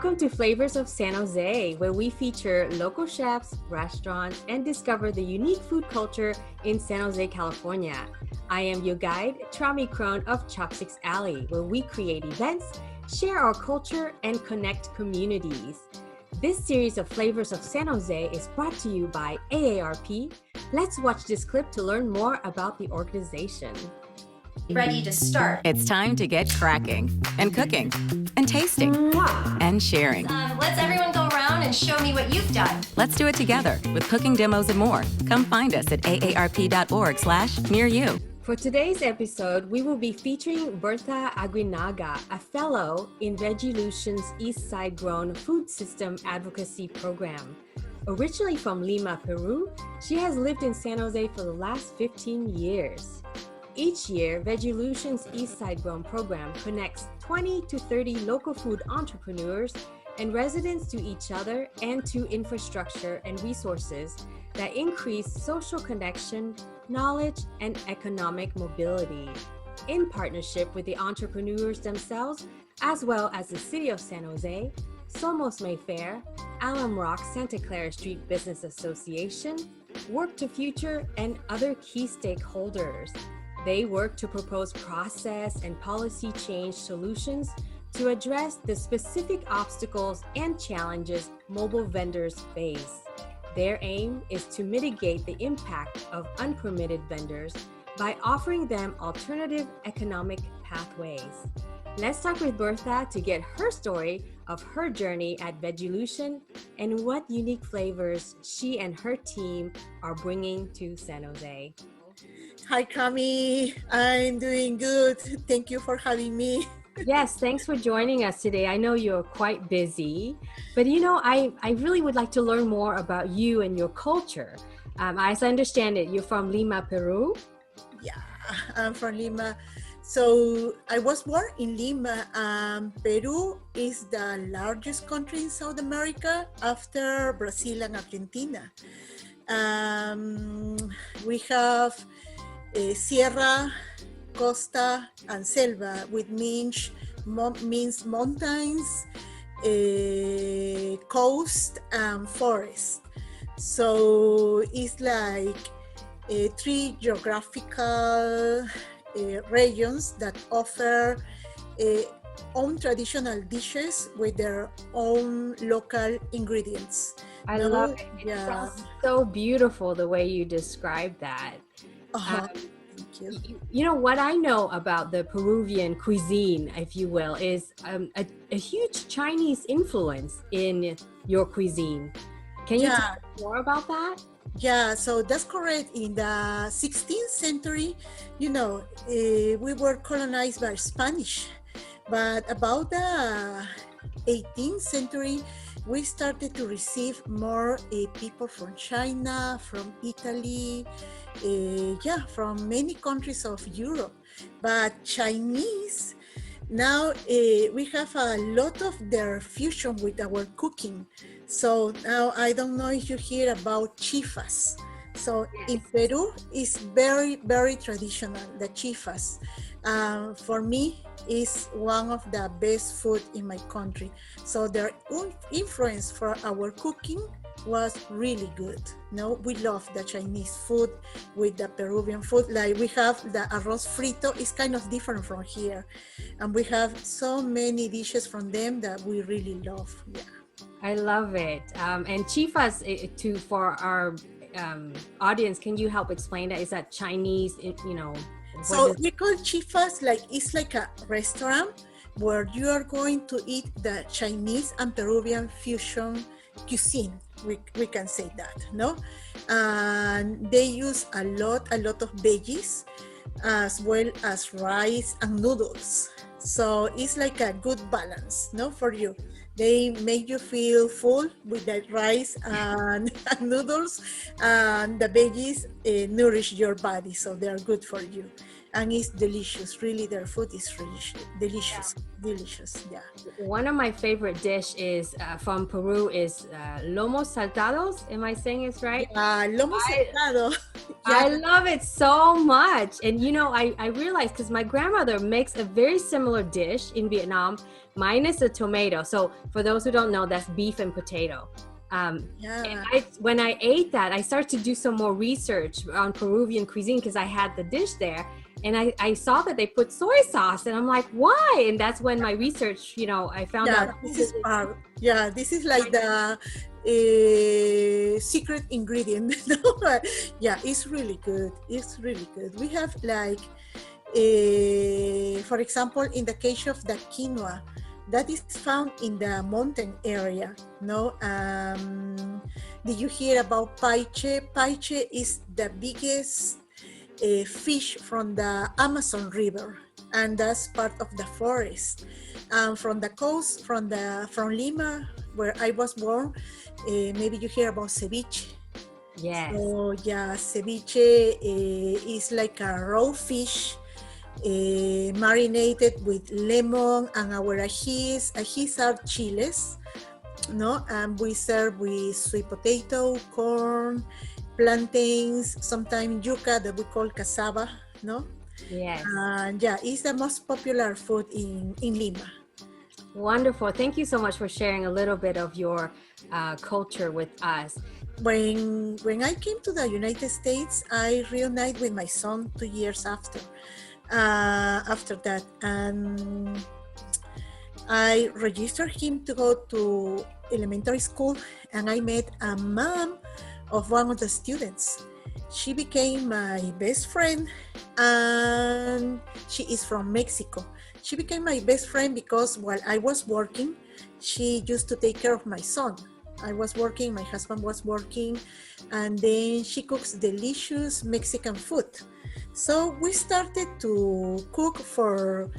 Welcome to Flavors of San Jose, where we feature local chefs, restaurants, and discover the unique food culture in San Jose, California. I am your guide, Trami Cron of Chopsticks Alley, where we create events, share our culture, and connect communities. This series of Flavors of San Jose is brought to you by AARP. Let's watch this clip to learn more about the organization. Ready to start. It's time to get cracking and cooking and tasting and sharing. Let's everyone go around and show me what you've done. Let's do it together with cooking demos and more. Come find us at aarp.org/near you. For today's episode, we will be featuring Bertha Aguinaga, a fellow in Veggielution's Eastside Grown food system advocacy program. Originally from Lima, Peru, she has lived in San Jose for the last 15 years. Each year, Veggielution's Eastside Grown program connects 20 to 30 local food entrepreneurs and residents to each other and to infrastructure and resources that increase social connection, knowledge, and economic mobility. In partnership with the entrepreneurs themselves, as well as the City of San Jose, Somos Mayfair, Alum Rock Santa Clara Street Business Association, Work to Future, and other key stakeholders. They work to propose process and policy change solutions to address the specific obstacles and challenges mobile vendors face. Their aim is to mitigate the impact of unpermitted vendors by offering them alternative economic pathways. Let's talk with Bertha to get her story of her journey at Veggielution and what unique flavors she and her team are bringing to San Jose. Hi, Trami. I'm doing good. Thank you for having me. Yes, thanks for joining us today. I know you're quite busy, but I really would like to learn more about you and your culture. As I understand it, you're from Lima, Peru? Yeah, I'm from Lima. So I was born in Lima. Peru is the largest country in South America after Brazil and Argentina. We have Sierra, Costa, and Selva, which means mountains, coast, and forest. So it's like three geographical regions that offer own traditional dishes with their own local ingredients. I love it. It sounds so beautiful the way you describe that. Thank you. What I know about the Peruvian cuisine, if you will, is a huge Chinese influence in your cuisine. Can you tell us more about that? Yeah, so that's correct. In the 16th century, we were colonized by Spanish, but about the 18th century, we started to receive more people from China, from Italy, from many countries of Europe. But Chinese, now we have a lot of their fusion with our cooking. So now I don't know if you hear about chifas. So in Peru, it's very, very traditional, the chifas. For me, is one of the best food in my country. So their influence for our cooking was really good. We love the Chinese food with the Peruvian food. Like we have the arroz frito, it's kind of different from here. And we have so many dishes from them that we really love. Yeah. I love it. And chifas, for our audience, can you help explain that? Is that Chinese, So we call chifas it's like a restaurant where you are going to eat the Chinese and Peruvian fusion cuisine. We can say that, no? And they use a lot of veggies as well as rice and noodles. So it's like a good balance, for you. They make you feel full with that rice and noodles, and the veggies nourish your body, so they are good for you. And it's delicious. Really, their food is really delicious. Delicious, yeah. One of my favorite dish is from Peru is lomo saltados. Am I saying it right? Lomo saltado. I love it so much. And you know, I realized because my grandmother makes a very similar dish in Vietnam, minus the tomato. So for those who don't know, that's beef and potato. And when I ate that, I started to do some more research on Peruvian cuisine because I had the dish there. And I saw that they put soy sauce, and I'm like, why? And that's when my research, you know, I found out. This is like the secret ingredient. Yeah, it's really good. It's really good. We have like, for example, in the case of the quinoa, that is found in the mountain area. No, did you hear about paiche? Paiche is the biggest fish from the Amazon River, and that's part of the forest. From the coast, from Lima, where I was born, maybe you hear about ceviche. Yes. So yeah, ceviche is like a raw fish marinated with lemon and our ajis. Ajis are chiles, no, and we serve with sweet potato, corn, plantains, sometimes yuca that we call cassava, no? Yes. And yeah, it's the most popular food in Lima. Wonderful. Thank you so much for sharing a little bit of your culture with us. When I came to the United States, I reunited with my son 2 years after that, and I registered him to go to elementary school, and I met a mom of one of the students. She became my best friend, and she is from Mexico. She became my best friend because while I was working, she used to take care of my son. I was working, my husband was working, and then she cooks delicious Mexican food. So we started to cook for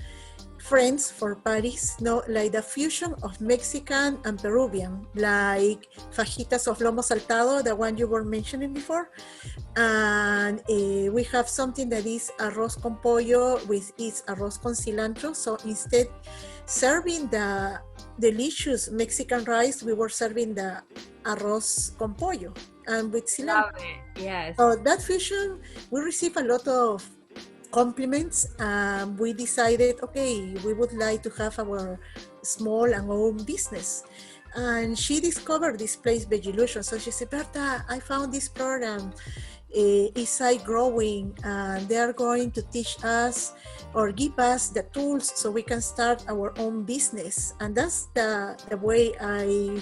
friends, for parties, no, like the fusion of Mexican and Peruvian, like fajitas of lomo saltado, the one you were mentioning before. And we have something that is arroz con pollo, with its arroz con cilantro. So instead serving the delicious Mexican rice, we were serving the arroz con pollo and with cilantro. Love it. Yes. So that fusion, we received a lot of compliments. We decided, okay, we would like to have our small and own business. And she discovered this place, Veggielution. So she said, Bertha, I found this program, Eastside Growing, and they are going to teach us or give us the tools so we can start our own business. And that's the way I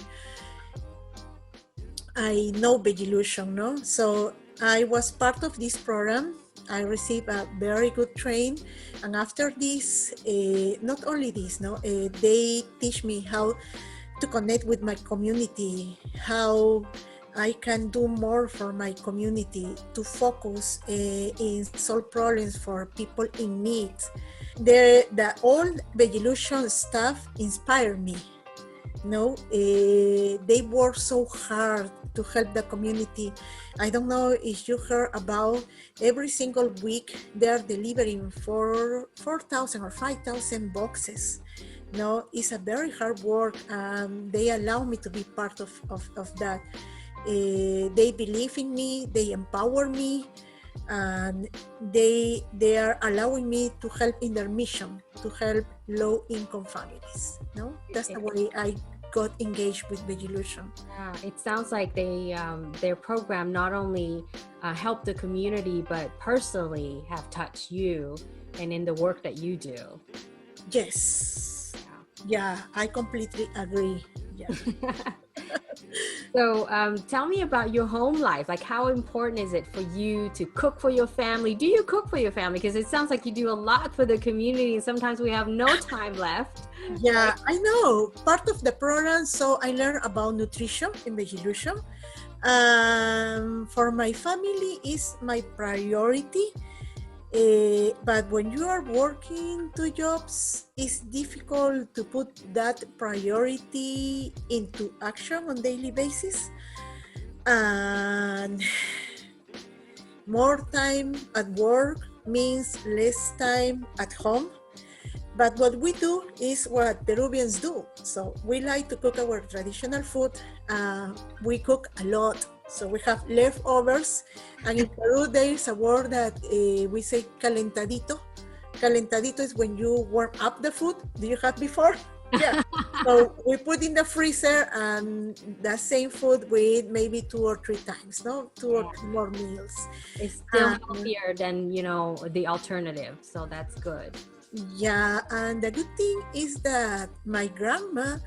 know Veggielution, no? So I was part of this program. I received a very good train, and after this, not only this, no, they teach me how to connect with my community, how I can do more for my community, to focus in solve problems for people in need. The old Veggielution staff inspire me. No, they work so hard to help the community. I don't know if you heard about every single week they're delivering 4,000 or 5,000 boxes. No, it's a very hard work, and they allow me to be part of that. They believe in me, they empower me, and they are allowing me to help in their mission to help low-income families. No, that's the way I got engaged with Veggielution. Yeah, it sounds like they their program not only helped the community, but personally have touched you and in the work that you do. Yes. Yeah, I completely agree. Yeah. So tell me about your home life. Like, how important is it for you to cook for your family? Do you cook for your family? Because it sounds like you do a lot for the community, and sometimes we have no time left. Yeah, I know. Part of the program, so I learned about nutrition in Veggielution. For my family is my priority. But when you are working 2 jobs, it's difficult to put that priority into action on daily basis. And more time at work means less time at home. But what we do is what Peruvians do. So we like to cook our traditional food. We cook a lot. So we have leftovers, and in Peru there is a word that we say calentadito. Calentadito is when you warm up the food. Do you have before? Yeah. So we put in the freezer, and the same food we eat maybe 2 or 3 times, no? 2 or 3 more meals. It's still healthier than, the alternative. So that's good. Yeah, and the good thing is that my grandma,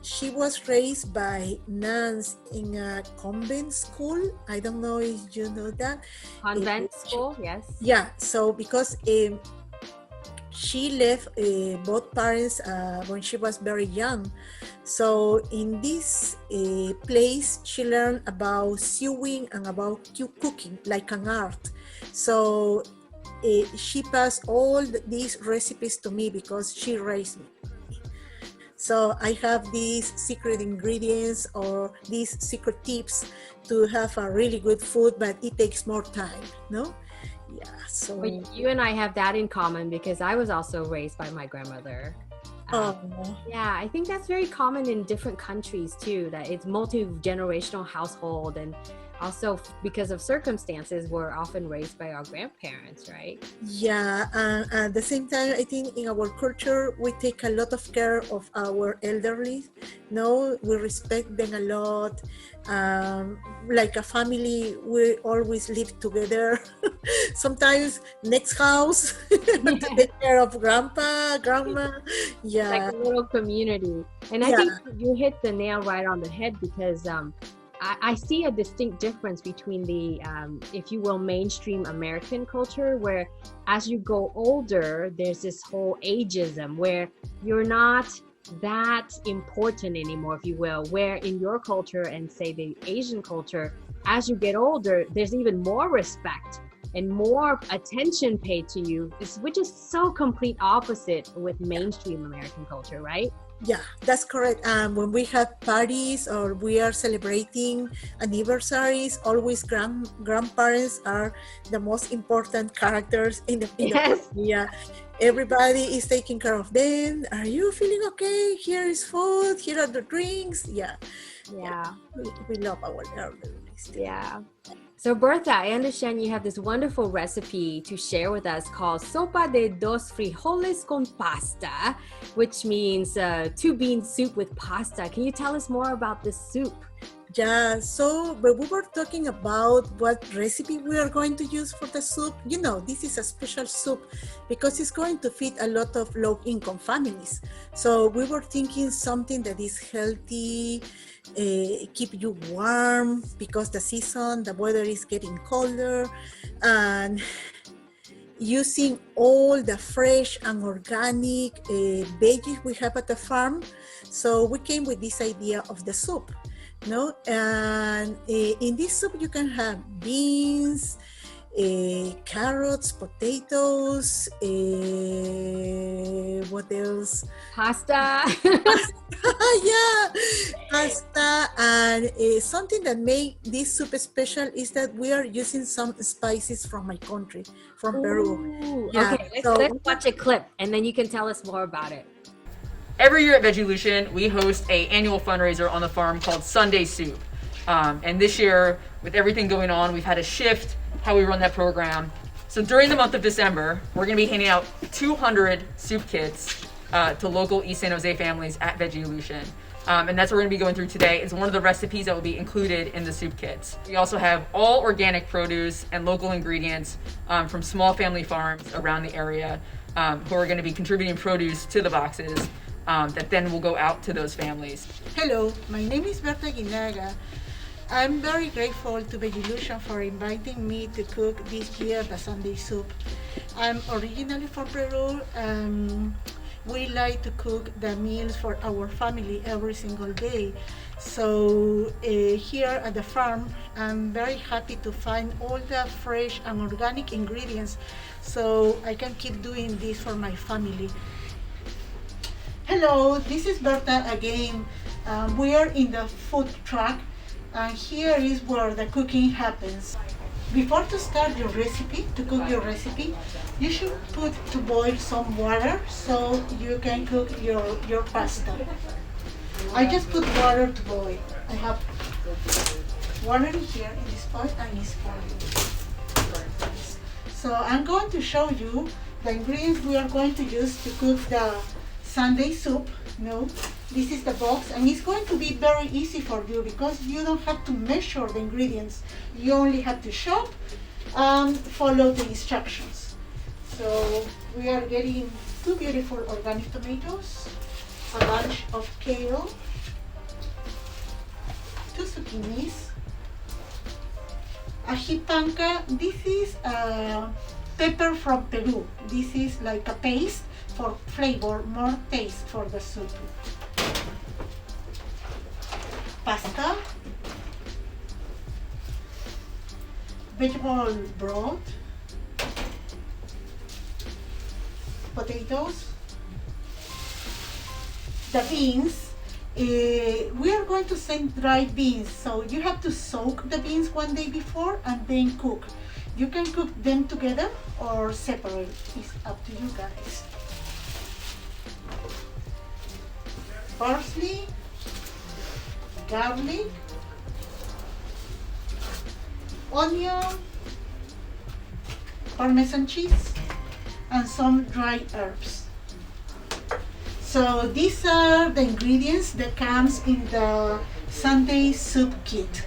she was raised by nuns in a convent school. I don't know if you know that. Convent school, yes. Yeah, so because she left both parents when she was very young. So in this place, she learned about sewing and about cooking, like an art. So she passed all these recipes to me because she raised me. So I have these secret ingredients or these secret tips to have a really good food, but it takes more time, no? Yeah, so. But you and I have that in common because I was also raised by my grandmother. Yeah, I think that's very common in different countries too, that it's multi-generational household, and also because of circumstances, we're often raised by our grandparents, right? Yeah, and at the same time, I think in our culture, we take a lot of care of our elderly. No, we respect them a lot. Like a family, we always live together. Sometimes next house to take care of grandpa, grandma. Yeah, like a little community. And I think you hit the nail right on the head because I see a distinct difference between the, if you will, mainstream American culture, where as you go older, there's this whole ageism where you're not that important anymore, if you will, where in your culture and say the Asian culture, as you get older, there's even more respect and more attention paid to you, which is so complete opposite with mainstream American culture, right? Yeah, that's correct. When we have parties or we are celebrating anniversaries, always grandparents are the most important characters in the Yes. Yeah. Everybody is taking care of them. Are you feeling okay? Here is food. Here are the drinks. Yeah. We love our elderly. Yeah. So Bertha, I understand you have this wonderful recipe to share with us called sopa de dos frijoles con pasta, which means 2 bean soup with pasta. Can you tell us more about this soup? Yeah, so but we were talking about what recipe we are going to use for the soup. This is a special soup because it's going to feed a lot of low-income families. So we were thinking something that is healthy, keep you warm because the weather is getting colder, and using all the fresh and organic veggies we have at the farm. So we came with this idea of the soup. No, and in this soup you can have beans, carrots, potatoes, what else? Pasta. Yeah, pasta. And something that make this soup special is that we are using some spices from my country, from Peru. Yeah, okay, let's watch a clip and then you can tell us more about it. Every year at Veggielution, we host an annual fundraiser on the farm called Sunday Soup. And this year, with everything going on, we've had to shift how we run that program. So during the month of December, we're gonna be handing out 200 soup kits to local East San Jose families at Veggielution. And that's what we're gonna be going through today. It's one of the recipes that will be included in the soup kits. We also have all organic produce and local ingredients from small family farms around the area who are gonna be contributing produce to the boxes. That then will go out to those families. Hello, my name is Bertha Aguinaga. I'm very grateful to Veggielution for inviting me to cook this year the Sunday soup. I'm originally from Peru. We like to cook the meals for our family every single day. So here at the farm, I'm very happy to find all the fresh and organic ingredients so I can keep doing this for my family. Hello, this is Bertha again. We are in the food truck, and here is where the cooking happens. Before to start your recipe, to cook your recipe, you should put to boil some water so you can cook your pasta. I just put water to boil. I have water here in this pot and it's boiling. So I'm going to show you the ingredients we are going to use to cook the Sunday soup. This is the box, and it's going to be very easy for you because you don't have to measure the ingredients. You only have to shop and follow the instructions. So we are getting 2 beautiful organic tomatoes, a bunch of kale, 2 zucchinis, ají panca. This is pepper from Peru. This is like a paste for flavor, more taste for the soup. Pasta, vegetable broth, potatoes, the beans. We are going to send dried beans, so you have to soak the beans one day before and then cook. You can cook them together or separate. It's up to you guys. Parsley, garlic, onion, Parmesan cheese, and some dry herbs. So these are the ingredients that comes in the Sunday soup kit.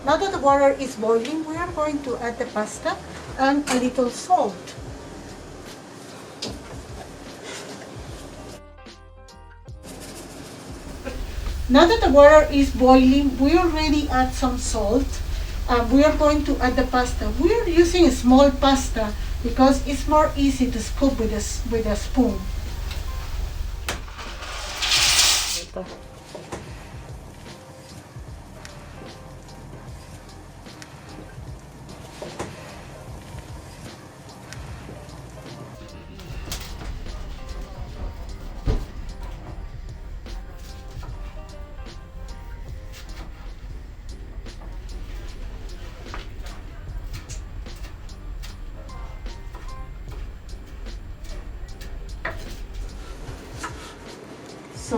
Now that the water is boiling, we are going to add the pasta and a little salt. Now that the water is boiling, we already add some salt. We are going to add the pasta. We are using a small pasta because it's more easy to scoop with a spoon.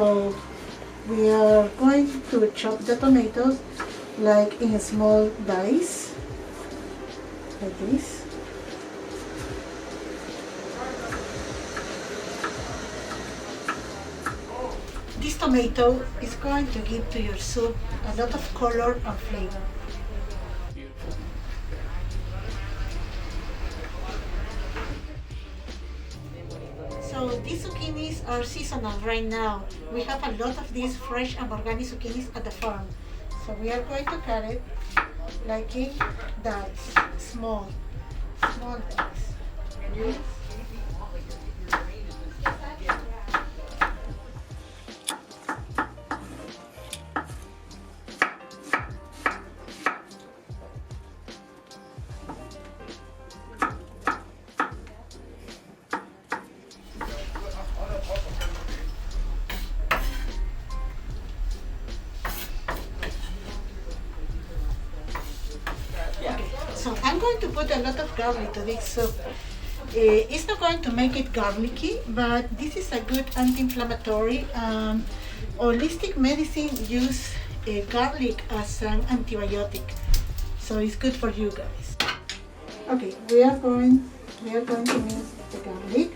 So we are going to chop the tomatoes like in small dice, like this. This tomato is going to give to your soup a lot of color and flavor. So these zucchinis are seasonal right now. We have a lot of these fresh and organic zucchinis at the farm. So we are going to cut it like in dice, small dice. So I'm going to put a lot of garlic to this soup. It's not going to make it garlicky, but this is a good anti-inflammatory. Holistic medicine use garlic as an antibiotic, so it's good for you guys. Okay, we are going to mince the garlic.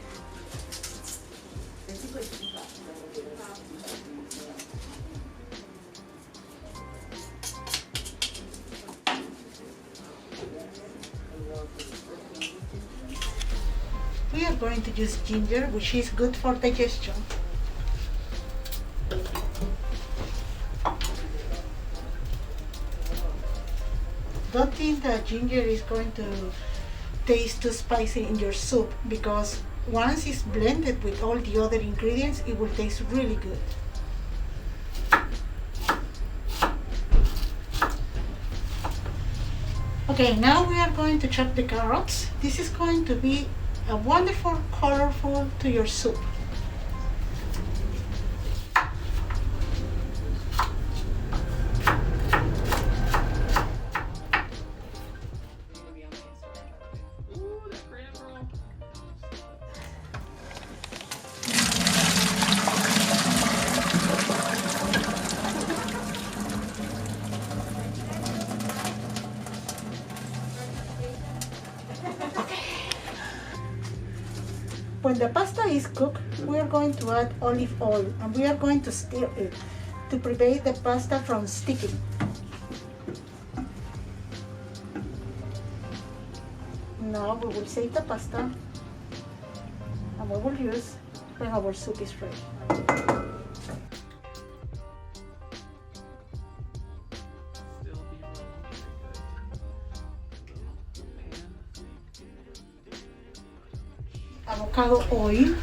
We are going to use ginger, which is good for digestion. Don't think that ginger is going to taste too spicy in your soup, because once it's blended with all the other ingredients, it will taste really good. Okay, now we are going to chop the carrots. This is going to be a wonderful colorful to your soup. When the pasta is cooked, we are going to add olive oil and we are going to stir it to prevent the pasta from sticking. Now we will save the pasta and we will use when our soup is ready. Avocado oil.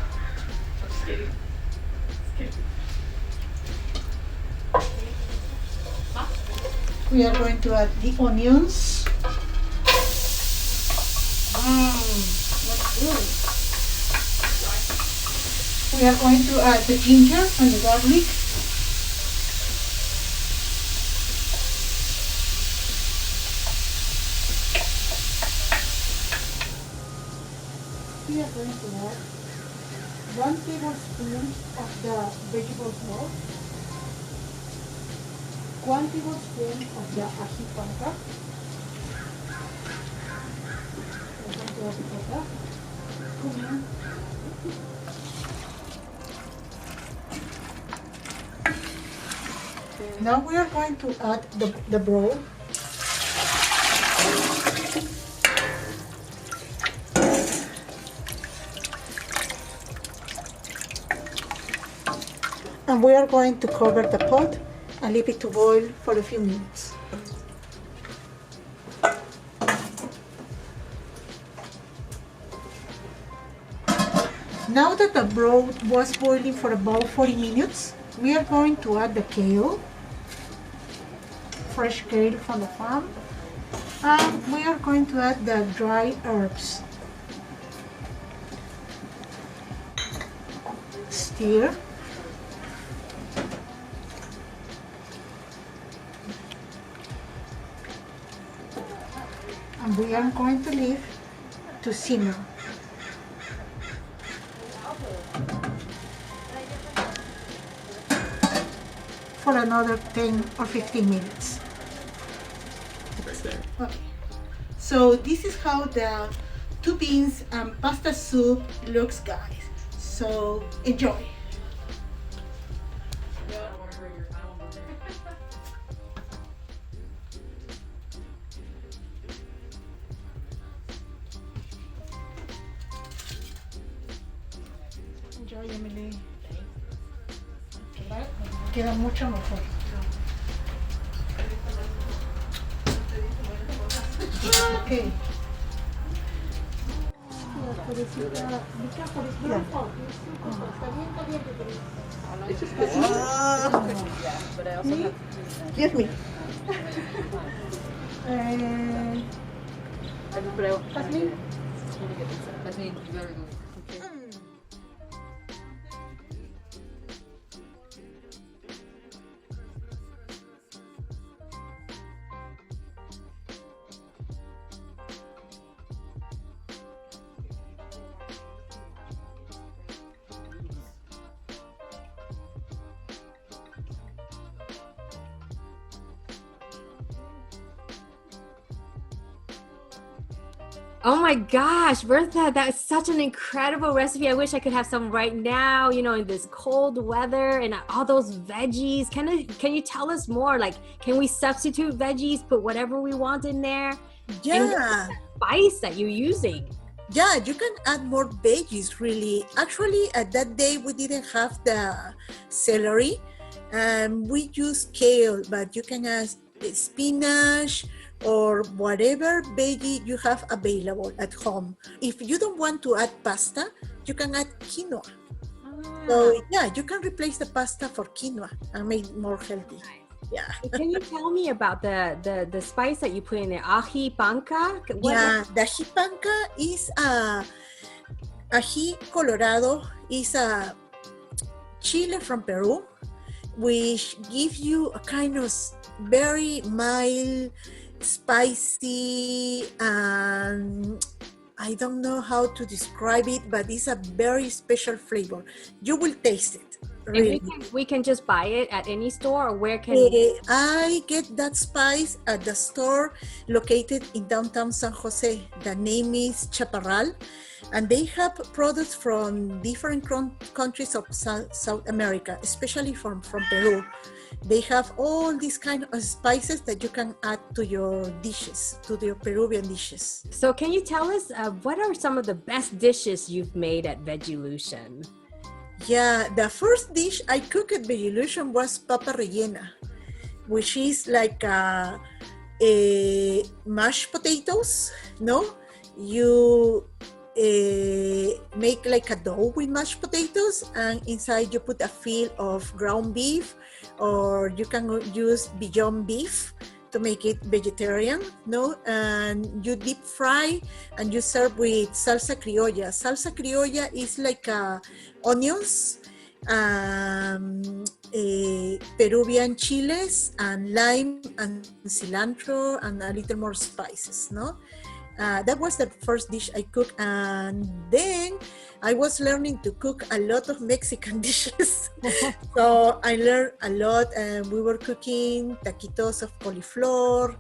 We are going to add the onions. That's good. We are going to add the ginger and the garlic. We are going to add 1 tablespoon of the vegetable oil, 1 tablespoon of the ají panca, cumin, now we are going to add the broth. And we are going to cover the pot and leave it to boil for a few minutes. Now that the broth was boiling for about 40 minutes, we are going to add the kale, fresh kale from the farm, and we are going to add the dry herbs. Stir. And we are going to leave to simmer. for another 10 or 15 minutes. Okay. So this is how the two beans and pasta soup looks, guys. So enjoy. Enjoy, Emily. Okay. Queda mucho mejor. Okay. Give me. Oh my gosh, Bertha, that is such an incredible recipe. I wish I could have some right now, you know, in this cold weather and all those veggies. Can you tell us more? Like, can we substitute veggies, put whatever we want in there? Yeah. And what's the spice that you're using? Yeah, you can add more veggies, really. Actually, at that day, we didn't have the celery. We use kale, but you can add spinach or whatever veggie you have available at home. If you don't want to add pasta, you can add quinoa. So yeah, you can replace the pasta for quinoa and make it more healthy. Yeah. Can you tell me about the spice that you put in there? Ají panca? The ají panca is ají colorado, is a chile from Peru, which gives you a kind of very mild, spicy, and I don't know how to describe it, but it's a very special flavor. You will taste it. Really. We can just buy it at any store, or where can we? I get that spice at the store located in downtown San Jose. The name is Chaparral, and they have products from different countries of South America, especially from Peru. They have all these kind of spices that you can add to your dishes, to your Peruvian dishes. So can you tell us what are some of the best dishes you've made at Veggielution? Yeah, the first dish I cooked at Veggielution was papa rellena, which is like a mashed potatoes, no? You make like a dough with mashed potatoes, and inside you put a fill of ground beef, or you can use Beyond Beef to make it vegetarian, no? And you deep fry and you serve with salsa criolla. Salsa criolla is like onions, Peruvian chiles, and lime and cilantro, and a little more spices, no? That was the first dish I cooked, and then I was learning to cook a lot of Mexican dishes. So I learned a lot, and we were cooking taquitos of cauliflower.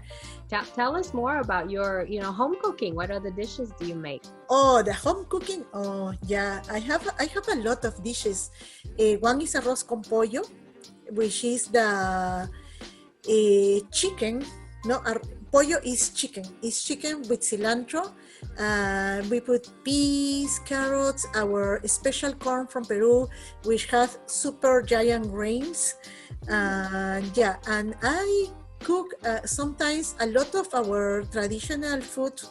Tell us more about your, home cooking. What other dishes do you make? Oh, the home cooking. Oh, yeah. I have a lot of dishes. One is arroz con pollo, which is the chicken. No, pollo is chicken. It's chicken with cilantro. We put peas, carrots, our special corn from Peru, which has super giant grains. And I cook sometimes a lot of our traditional food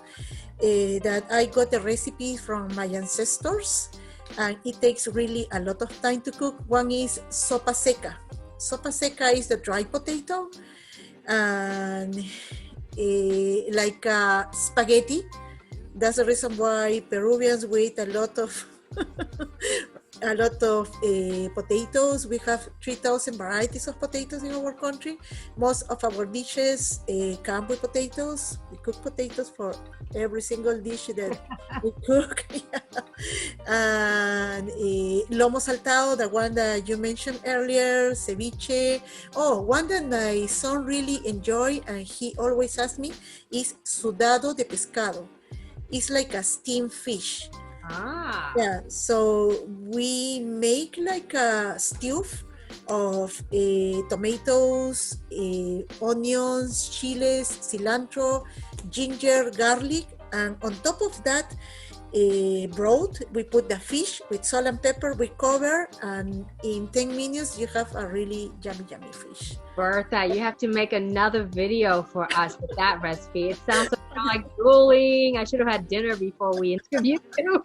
that I got the recipe from my ancestors, and it takes really a lot of time to cook. One is sopa seca. Sopa seca is the dry potato, and like spaghetti. That's the reason why Peruvians eat a lot of a lot of potatoes. We have 3,000 varieties of potatoes in our country. Most of our dishes come with potatoes. We cook potatoes for every single dish that we cook. And lomo saltado, the one that you mentioned earlier, ceviche. Oh, one that my son really enjoy and he always asks me is sudado de pescado. It's like a steamed fish. Ah. Yeah, so we make like a stew of tomatoes, onions, chiles, cilantro, ginger, garlic, and on top of that broth, we put the fish with salt and pepper, we cover, and in 10 minutes you have a really yummy fish. Bertha, you have to make another video for us with that recipe. It sounds like drooling. I should have had dinner before we interviewed you.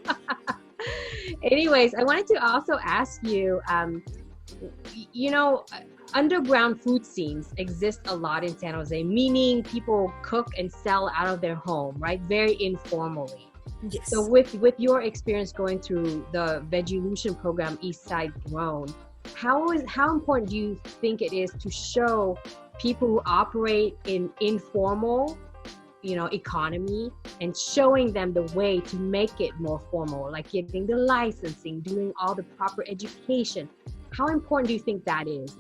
Anyways, I wanted to also ask you, you know, underground food scenes exist a lot in San Jose, meaning people cook and sell out of their home, right? Very informally. Yes. So with your experience going through the Veggielution program, Eastside Grown, how important do you think it is to show people who operate in informal, you know, economy and showing them the way to make it more formal, like getting the licensing, doing all the proper education? How important do you think that is?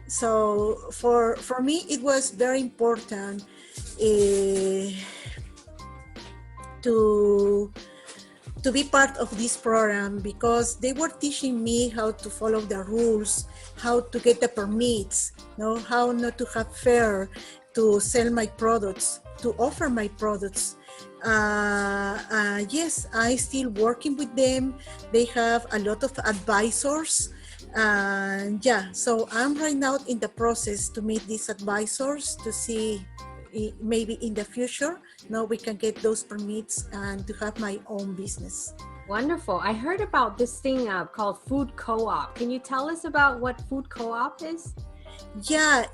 So for me, it was very important to be part of this program because they were teaching me how to follow the rules, how to get the permits, you know, how not to have fair to sell my products, to offer my products. Yes, I still working with them. They have a lot of advisors. Yeah, so I'm right now in the process to meet these advisors to see maybe in the future, now we can get those permits and to have my own business. Wonderful. I heard about this thing called food co-op. Can you tell us about what food co-op is? Yeah,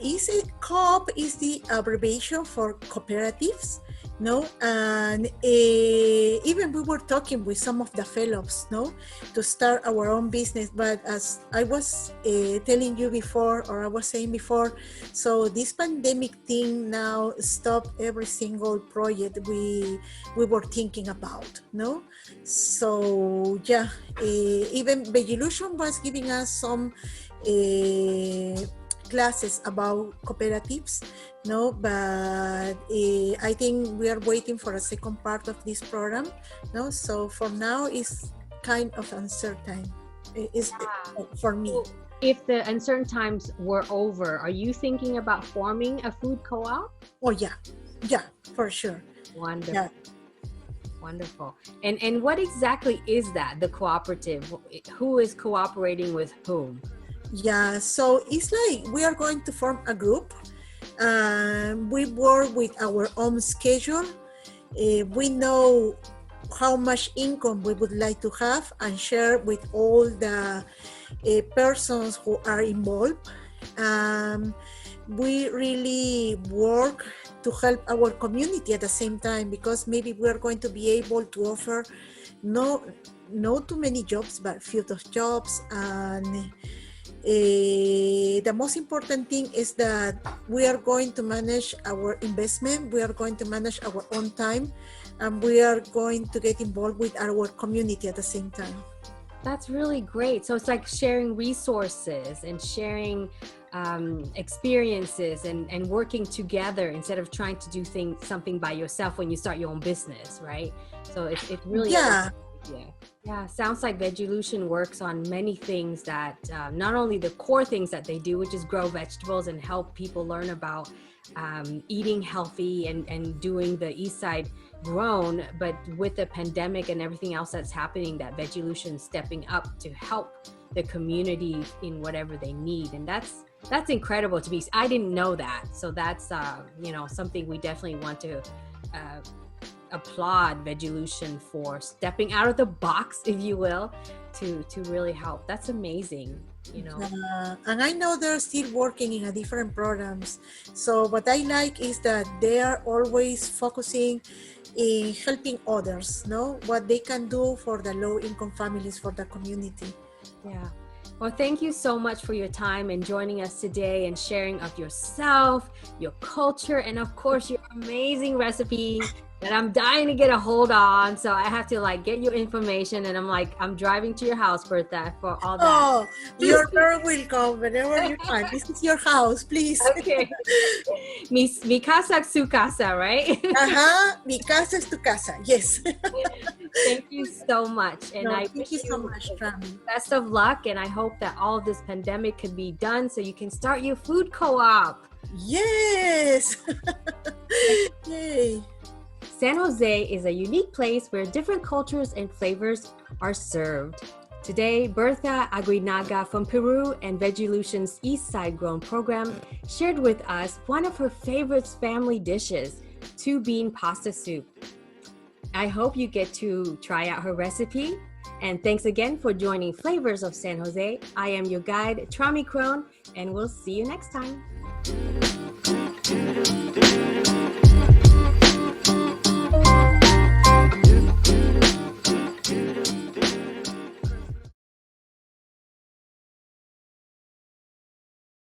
co-op is the abbreviation for cooperatives, no? And even we were talking with some of the fellows, no, to start our own business. But as I was telling you before, or I was saying before, so this pandemic thing now stopped every single project we were thinking about, no? So yeah, even Veggielution was giving us some classes about cooperatives, no, but I think we are waiting for a second part of this program, no. So for now, it's kind of uncertain. For me. If the uncertain times were over, are you thinking about forming a food co-op? Oh yeah, for sure. Wonderful. Yeah. Wonderful. And what exactly is that, the cooperative? Who is cooperating with whom? Yeah, so it's like we are going to form a group. We work with our own schedule. We know how much income we would like to have and share with all the persons who are involved. We really work to help our community at the same time, because maybe we are going to be able to offer not too many jobs, but few of jobs. And the most important thing is that we are going to manage our investment, we are going to manage our own time, and we are going to get involved with our community at the same time. That's really great. So it's like sharing resources and sharing experiences and working together instead of trying to do something by yourself when you start your own business, right? So it really Yeah, sounds like Veggielution works on many things that not only the core things that they do, which is grow vegetables and help people learn about eating healthy and doing the Eastside Grown, but with the pandemic and everything else that's happening, that Veggielution is stepping up to help the community in whatever they need. And that's incredible to me. I didn't know that. So that's something we definitely want to applaud Veggielution for stepping out of the box, if you will, to really help. That's amazing. you know. And I know they're still working in a different programs. So what I like is that they are always focusing in helping others, know what they can do for the low income families, for the community. Yeah. Well, thank you so much for your time and joining us today and sharing of yourself, your culture, and of course your amazing recipe that I'm dying to get a hold on. So I have to like get your information, and I'm driving to your house, Bertha, for all that. Oh, you're very welcome whenever you can. This is your house, please. Okay. Mi casa es su casa, right? Mi casa es tu casa. Yes. Thank you so much. And I thank you so much, Trami. Best of luck. And I hope that all of this pandemic could be done so you can start your food co-op. Yes. Yay. San Jose is a unique place where different cultures and flavors are served. Today, Bertha Aguinaga from Peru and Veggielution's Eastside Grown program shared with us one of her favorite family dishes, 2-bean pasta soup. I hope you get to try out her recipe. And thanks again for joining Flavors of San Jose. I am your guide, Trami Cron, and we'll see you next time.